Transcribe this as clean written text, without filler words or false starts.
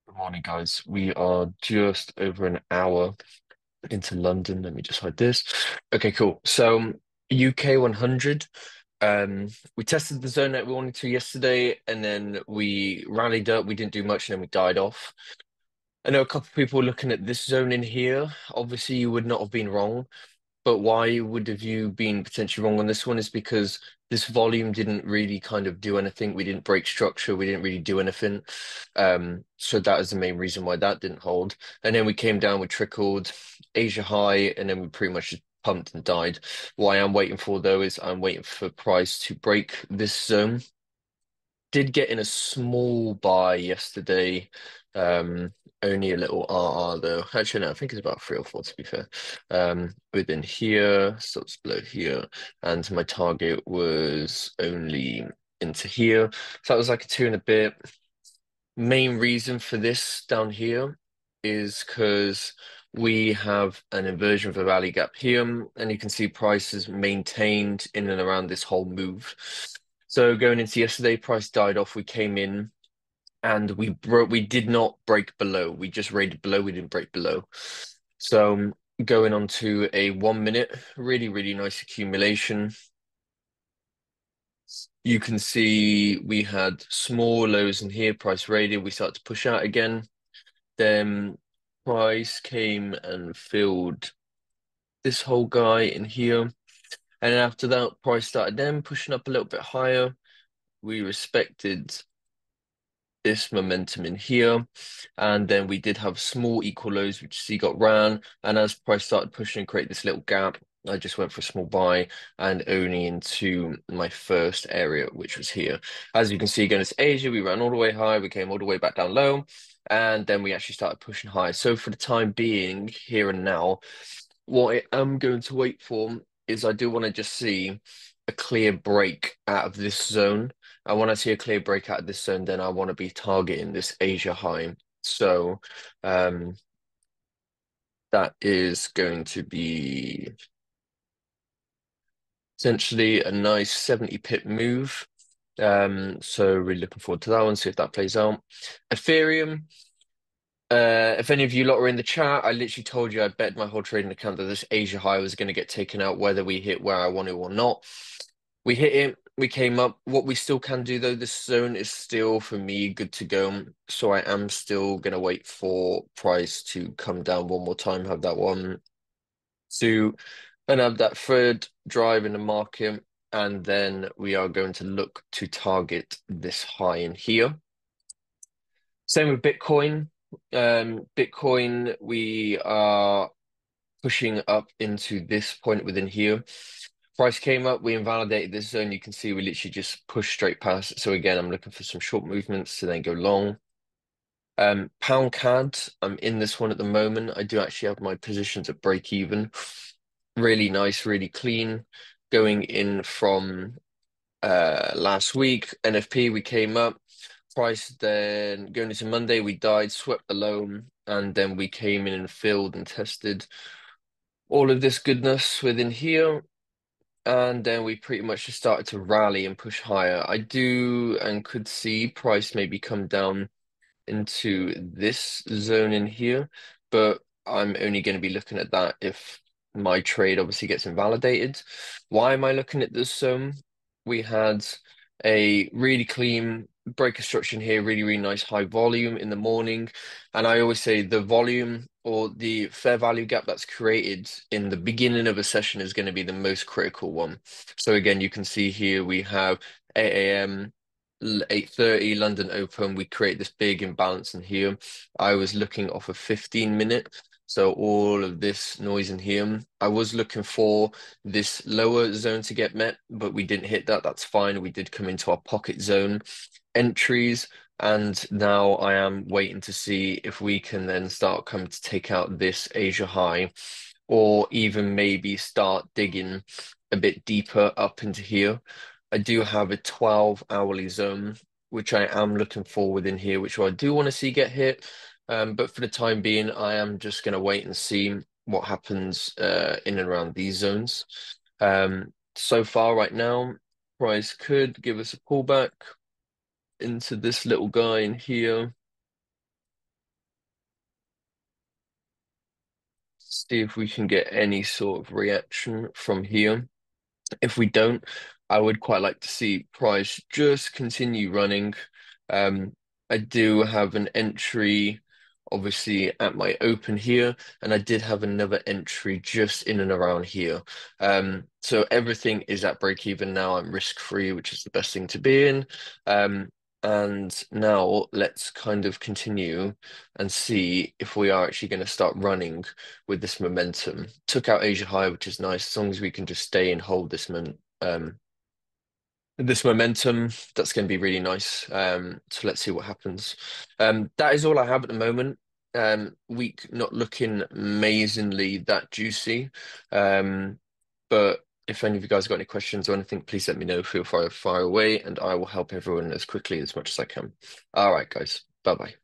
Good morning, guys. We are just over an hour into London. Let me just hide this. Okay, cool. So UK 100. We tested the zone that we wanted to yesterday, and then we rallied up. We didn't do much, and then we died off. I know a couple of people looking at this zone in here. Obviously, you would not have been wrong. But why would have you been potentially wrong on this one is because this volume didn't really kind of do anything. We didn't break structure. We didn't really do anything. So that is the main reason why that didn't hold. And then we came down, we trickled Asia high, and then we pretty much just pumped and died. What I am waiting for though is I'm waiting for price to break this zone. Did get in a small buy yesterday. Um, Only a little RR though. Actually, no, I think it's about three or four to be fair. Within here, stops below here, and my target was only into here. So that was like a two and a bit. Main reason for this down here is because we have an inversion of a value gap here, and you can see prices maintained in and around this whole move. So going into yesterday, price died off. We came in and we did not break below. We just rated below. We didn't break below. So going on to a 1 minute, really, really nice accumulation. You can see we had small lows in here, price rated. We started to push out again. Then price came and filled this whole guy in here. And then after that, price started then pushing up a little bit higher. We respected this momentum in here. And then we did have small equal lows, which C got ran. And as price started pushing and create this little gap, I just went for a small buy and only into my first area, which was here. As you can see, again, it's Asia. We ran all the way high. We came all the way back down low. And then we actually started pushing high. So for the time being, here and now, what I am going to wait for is I do want to just see a clear break out of this zone. I want to see a clear break out of this zone, then I want to be targeting this Asia high. So um, that is going to be essentially a nice 70 pip move. So really looking forward to that one, see if that plays out. Ethereum. If any of you lot were in the chat, I literally told you I bet my whole trading account that this Asia high was going to get taken out, whether we hit where I want to or not. We hit it, we came up. What we still can do though, this zone is still for me good to go. So I am still going to wait for price to come down one more time, have that one, two, and have that third drive in the market. And then we are going to look to target this high in here. Same with Bitcoin. Bitcoin, we are pushing up into this point within here. Price came up, we invalidated this zone. You can see we literally just pushed straight past it. So again, I'm looking for some short movements to then go long. Pound CAD, I'm in this one at the moment. I do actually have my positions at break even. Really nice, really clean. Going in from last week, NFP, we came up. Price then going into Monday, we died, swept the low, and then we came in and filled and tested all of this goodness within here. And then we pretty much just started to rally and push higher. I do and could see price maybe come down into this zone in here, but I'm only going to be looking at that if my trade obviously gets invalidated. Why am I looking at this zone? We had a really clean break construction here, really, really nice high volume in the morning. And I always say the volume or the fair value gap that's created in the beginning of a session is going to be the most critical one. So again, you can see here we have 8 a.m. 8:30 London Open, we create this big imbalance in here. I was looking off a 15 minute. So all of this noise in here. I was looking for this lower zone to get met, but we didn't hit that. That's fine. We did come into our pocket zone entries. And now I am waiting to see if we can then start coming to take out this Asia high, or even maybe start digging a bit deeper up into here. I do have a 12 hourly zone, which I am looking for within here, which I do want to see get hit. But for the time being, I am just going to wait and see what happens in and around these zones. So far, right now, price could give us a pullback into this little guy in here. see if we can get any sort of reaction from here. If we don't, I would quite like to see price just continue running. Um, I do have an entry, obviously, at my open here, and I did have another entry just in and around here. So everything is at break even now. I'm risk free, which is the best thing to be in. Um, and now let's kind of continue and see if we are actually going to start running with this momentum. Took out Asia High, which is nice. As long as we can just stay and hold this momentum, that's going to be really nice. So let's see what happens. That is all I have at the moment. Week not looking amazingly that juicy. But if any of you guys got any questions or anything, please let me know. Feel free to fire away, and I will help everyone as quickly as much as I can. All right, guys. Bye bye.